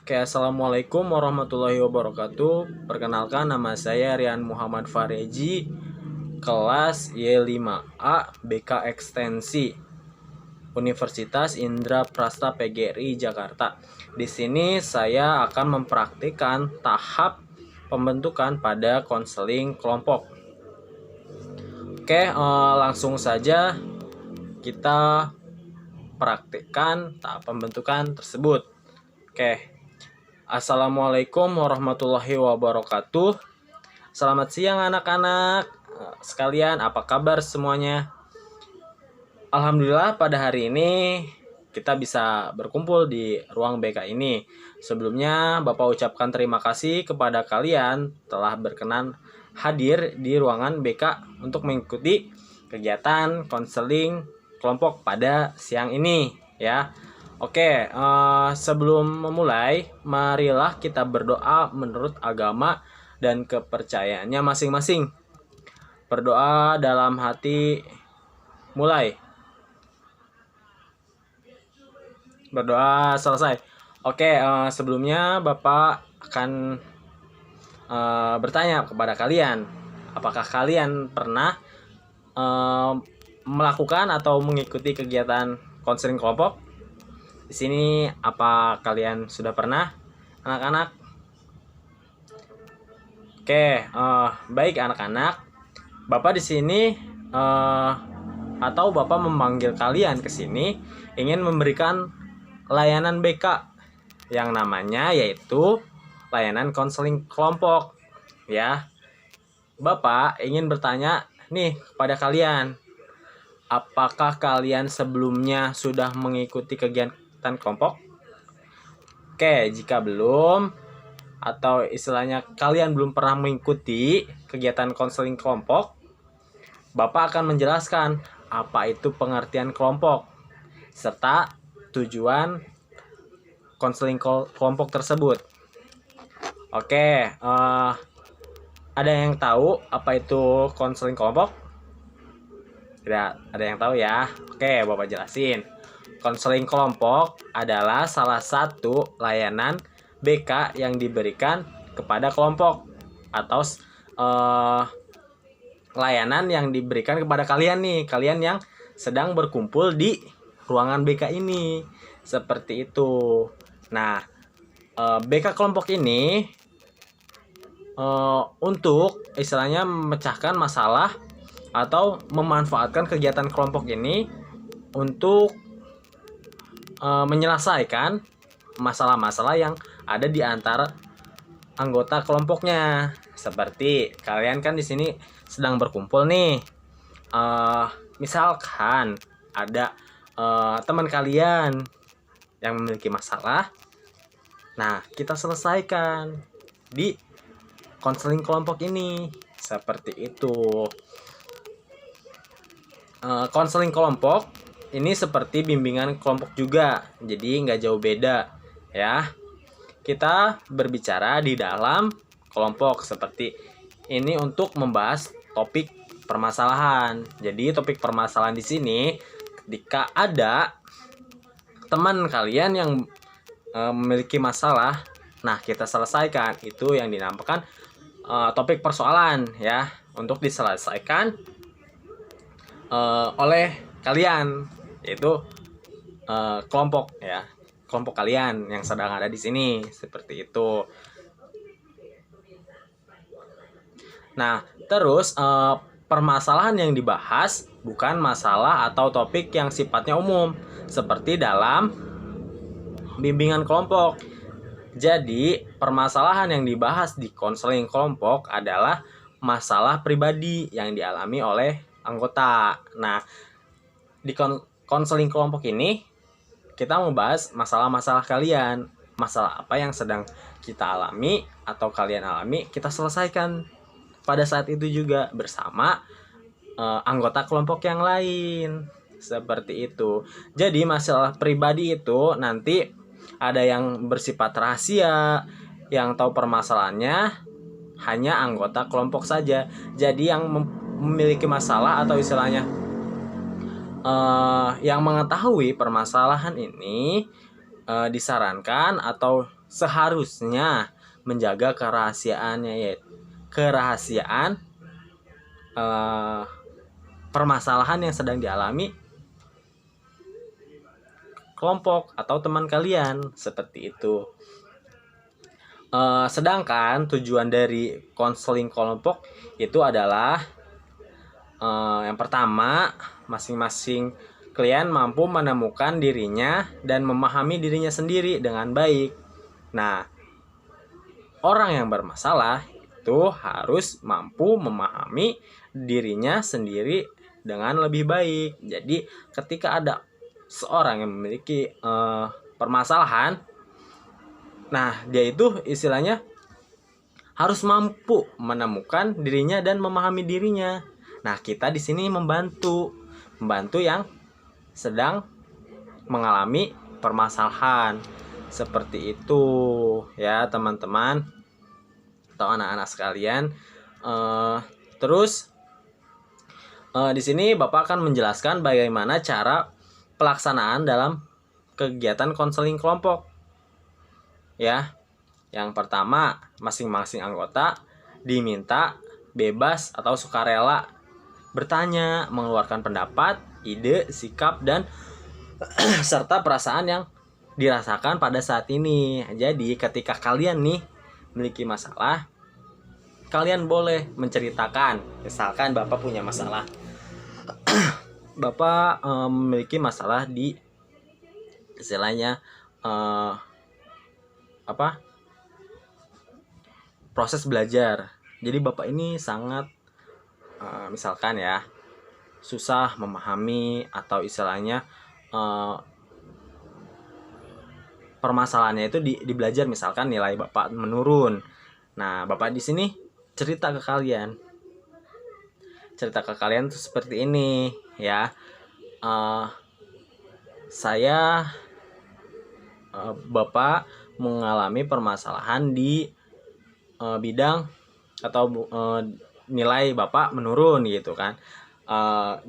Oke, assalamualaikum warahmatullahi wabarakatuh. Perkenalkan, nama saya Rian Muhammad Fareji, kelas Y5A BK Ekstensi, Universitas Indra Prasta PGRI Jakarta. Di sini saya akan mempraktikkan tahap pembentukan pada konseling kelompok. Oke, langsung saja kita praktikkan tahap pembentukan tersebut. Oke. Assalamualaikum warahmatullahi wabarakatuh. Selamat siang anak-anak sekalian, apa kabar semuanya? Alhamdulillah pada hari ini kita bisa berkumpul di ruang BK ini. Sebelumnya Bapak ucapkan terima kasih kepada kalian telah berkenan hadir di ruangan BK untuk mengikuti kegiatan konseling kelompok pada siang ini ya. Oke, sebelum memulai, marilah kita berdoa menurut agama dan kepercayaannya masing-masing. Berdoa dalam hati, mulai. Berdoa selesai. Oke, sebelumnya Bapak akan bertanya kepada kalian, apakah kalian pernah melakukan atau mengikuti kegiatan konseling kelompok? Di sini apa kalian sudah pernah, anak-anak? Oke, baik anak-anak. Bapak di sini atau Bapak memanggil kalian ke sini ingin memberikan layanan BK yang namanya yaitu layanan konseling kelompok ya. Bapak ingin bertanya nih kepada kalian, apakah kalian sebelumnya sudah mengikuti kegiatan kelompok? Oke, jika belum atau istilahnya kalian belum pernah mengikuti kegiatan konseling kelompok, Bapak akan menjelaskan apa itu pengertian kelompok serta tujuan konseling kelompok tersebut. Oke, ada yang tahu apa itu konseling kelompok? Tidak ada yang tahu ya. Oke, Bapak jelasin. Konseling kelompok adalah salah satu layanan BK yang diberikan kepada kelompok atau layanan yang diberikan kepada kalian nih, kalian yang sedang berkumpul di ruangan BK ini. Seperti itu. Nah, BK kelompok ini untuk istilahnya memecahkan masalah atau memanfaatkan kegiatan kelompok ini untuk menyelesaikan masalah-masalah yang ada di antara anggota kelompoknya. Seperti kalian kan di sini sedang berkumpul nih. Misalkan ada teman kalian yang memiliki masalah. Nah, kita selesaikan di konseling kelompok ini. Seperti itu. Konseling kelompok ini seperti bimbingan kelompok juga, jadi nggak jauh beda ya. Kita berbicara di dalam kelompok seperti ini untuk membahas topik permasalahan. Jadi topik permasalahan di sini ketika ada teman kalian yang memiliki masalah, nah kita selesaikan, itu yang dinamakan topik persoalan ya, untuk diselesaikan oleh kalian, yaitu kelompok ya, kelompok kalian yang sedang ada di sini, seperti itu. Nah, terus permasalahan yang dibahas bukan masalah atau topik yang sifatnya umum seperti dalam bimbingan kelompok. Jadi, permasalahan yang dibahas di konseling kelompok adalah masalah pribadi yang dialami oleh anggota. Nah, di konseling kelompok ini kita membahas masalah-masalah kalian. Masalah apa yang sedang kita alami atau kalian alami, kita selesaikan pada saat itu juga bersama anggota kelompok yang lain. Seperti itu. Jadi masalah pribadi itu nanti ada yang bersifat rahasia, yang tahu permasalahannya hanya anggota kelompok saja. Jadi yang memiliki masalah atau istilahnya yang mengetahui permasalahan ini disarankan atau seharusnya menjaga kerahasiaan permasalahan yang sedang dialami kelompok atau teman kalian, seperti itu. Sedangkan tujuan dari konseling kelompok itu adalah yang pertama, masing-masing klien mampu menemukan dirinya dan memahami dirinya sendiri dengan baik. Nah, orang yang bermasalah itu harus mampu memahami dirinya sendiri dengan lebih baik. Jadi, ketika ada seorang yang memiliki permasalahan, nah dia itu istilahnya harus mampu menemukan dirinya dan memahami dirinya. Nah, kita di sini membantu yang sedang mengalami permasalahan seperti itu ya teman-teman atau anak-anak sekalian. Terus di sini Bapak akan menjelaskan bagaimana cara pelaksanaan dalam kegiatan konseling kelompok. Ya, yang pertama, masing-masing anggota diminta bebas atau sukarela bertanya, mengeluarkan pendapat, ide, sikap, dan serta perasaan yang dirasakan pada saat ini. Jadi ketika kalian nih memiliki masalah, kalian boleh menceritakan. Misalkan Bapak punya masalah, Bapak memiliki masalah di istilahnya proses belajar. Jadi Bapak ini sangat misalkan ya susah memahami atau istilahnya permasalahannya itu di belajar, misalkan nilai Bapak menurun. Nah, Bapak di sini cerita ke kalian tuh seperti ini ya. Saya Bapak mengalami permasalahan di bidang atau nilai Bapak menurun gitu kan.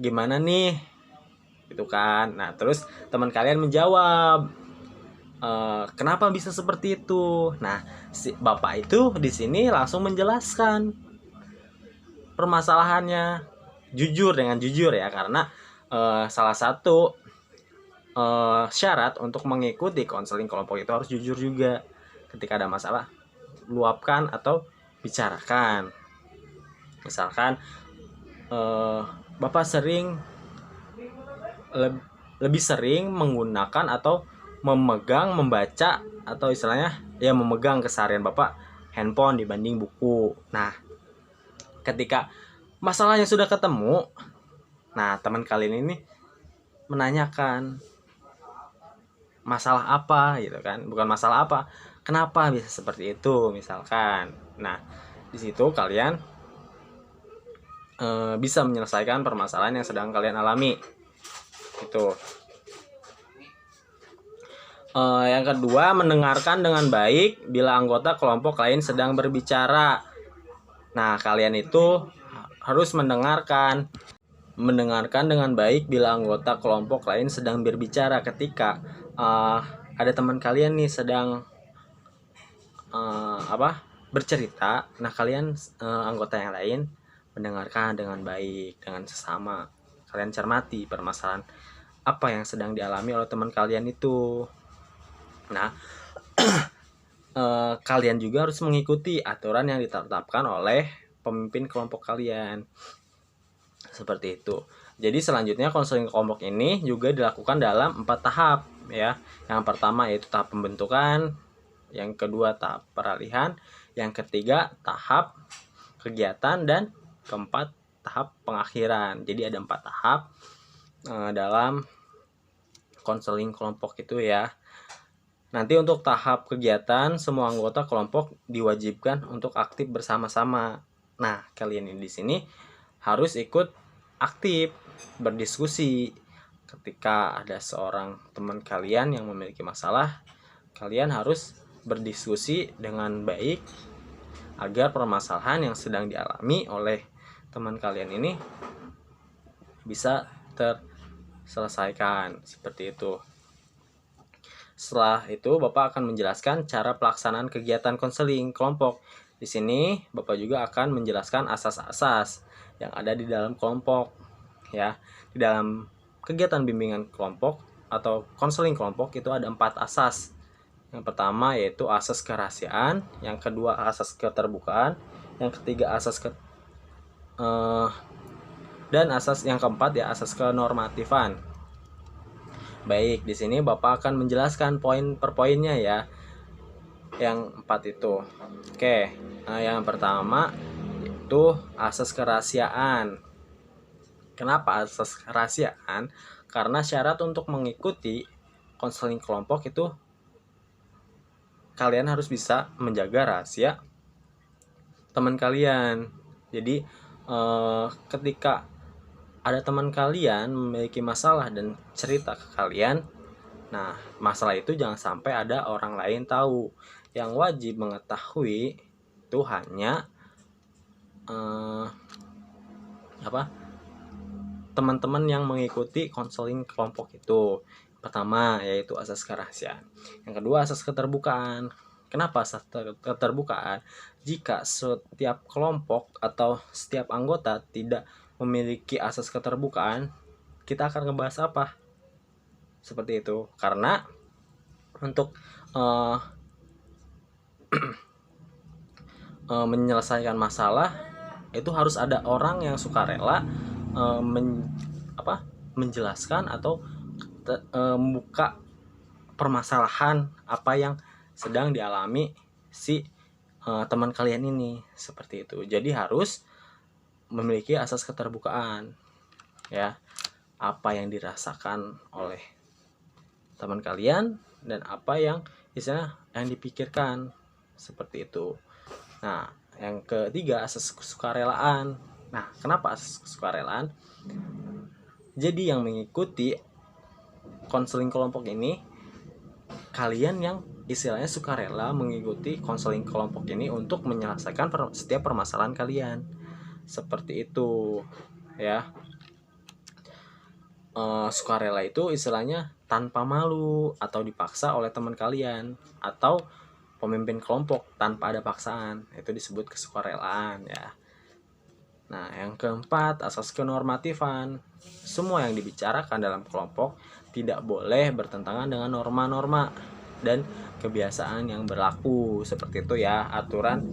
Gimana nih gitu kan. Nah, terus teman kalian menjawab, kenapa bisa seperti itu. Nah, si Bapak itu di sini langsung menjelaskan permasalahannya dengan jujur ya, karena salah satu syarat untuk mengikuti konseling kelompok itu harus jujur juga. Ketika ada masalah, luapkan atau bicarakan. Misalkan Bapak lebih sering menggunakan atau membaca atau istilahnya ya memegang keseharian Bapak handphone dibanding buku. Nah, ketika masalahnya sudah ketemu, nah teman kalian ini menanyakan masalah apa gitu kan, bukan masalah apa, kenapa bisa seperti itu misalkan. Nah, di situ kalian bisa menyelesaikan permasalahan yang sedang kalian alami itu. Yang kedua, mendengarkan dengan baik bila anggota kelompok lain sedang berbicara. Nah, kalian itu harus mendengarkan dengan baik bila anggota kelompok lain sedang berbicara. Ketika ada teman kalian nih sedang bercerita, nah kalian anggota yang lain mendengarkan dengan baik, dengan sesama. Kalian cermati permasalahan apa yang sedang dialami oleh teman kalian itu. Nah, kalian juga harus mengikuti aturan yang ditetapkan oleh pemimpin kelompok kalian. Seperti itu. Jadi selanjutnya konseling kelompok ini juga dilakukan dalam 4 tahap ya. Yang pertama yaitu tahap pembentukan, yang kedua tahap peralihan, yang ketiga tahap kegiatan, dan keempat tahap pengakhiran. Jadi ada 4 tahap dalam konseling kelompok itu ya. Nanti untuk tahap kegiatan, semua anggota kelompok diwajibkan untuk aktif bersama-sama. Nah, kalian ini di sini harus ikut aktif berdiskusi. Ketika ada seorang teman kalian yang memiliki masalah, kalian harus berdiskusi dengan baik agar permasalahan yang sedang dialami oleh teman kalian ini bisa terselesaikan, seperti itu. Setelah itu Bapak akan menjelaskan cara pelaksanaan kegiatan konseling kelompok. Di sini Bapak juga akan menjelaskan asas-asas yang ada di dalam kelompok ya. Di dalam kegiatan bimbingan kelompok atau konseling kelompok itu ada 4 asas. Yang pertama yaitu asas kerahasiaan, yang kedua asas keterbukaan, yang ketiga asas dan asas yang keempat ya asas kenormatifan. Baik, di sini Bapak akan menjelaskan poin per poinnya ya. Yang 4 itu. Oke, yang pertama itu asas kerahasiaan. Kenapa asas kerahasiaan? Karena syarat untuk mengikuti konseling kelompok itu kalian harus bisa menjaga rahasia teman kalian. Jadi ketika ada teman kalian memiliki masalah dan cerita ke kalian, nah masalah itu jangan sampai ada orang lain tahu. Yang wajib mengetahui itu hanya teman-teman yang mengikuti konseling kelompok itu. Pertama yaitu asas kerahasiaan. Yang kedua asas keterbukaan. Kenapa asas keterbukaan? Jika setiap kelompok atau setiap anggota tidak memiliki asas keterbukaan, kita akan ngebahas apa? Seperti itu. Karena untuk menyelesaikan masalah itu harus ada orang yang sukarela menjelaskan atau membuka permasalahan apa yang sedang dialami si teman kalian ini, seperti itu. Jadi harus memiliki asas keterbukaan ya, apa yang dirasakan oleh teman kalian dan apa yang istilahnya yang dipikirkan, seperti itu. Nah, yang ketiga asas kesukarelaan. Nah, kenapa asas kesukarelaan? Jadi yang mengikuti konseling kelompok ini kalian yang istilahnya sukarela mengikuti konseling kelompok ini untuk menyelesaikan setiap permasalahan kalian, seperti itu ya. Sukarela itu istilahnya tanpa malu atau dipaksa oleh teman kalian atau pemimpin kelompok tanpa ada paksaan, itu disebut kesukarelaan ya. Nah, yang keempat asas kenormatifan. Semua yang dibicarakan dalam kelompok tidak boleh bertentangan dengan norma-norma dan kebiasaan yang berlaku, seperti itu ya. Aturan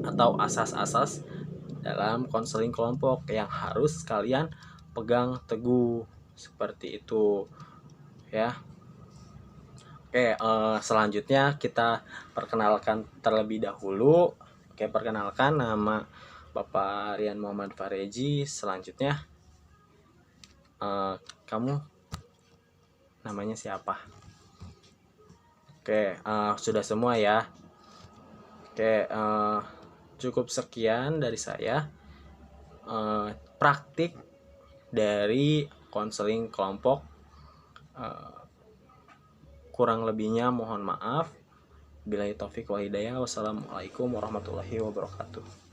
atau asas-asas dalam konseling kelompok yang harus kalian pegang teguh, seperti itu ya. Oke, selanjutnya kita perkenalkan terlebih dahulu. Oke, perkenalkan, nama Bapak Rian Muhammad Fareji. Selanjutnya kamu namanya siapa? Oke, sudah semua ya. Oke, cukup sekian dari saya. Praktik dari konseling kelompok, kurang lebihnya mohon maaf. Billahi taufik wal hidayah. Wassalamualaikum warahmatullahi wabarakatuh.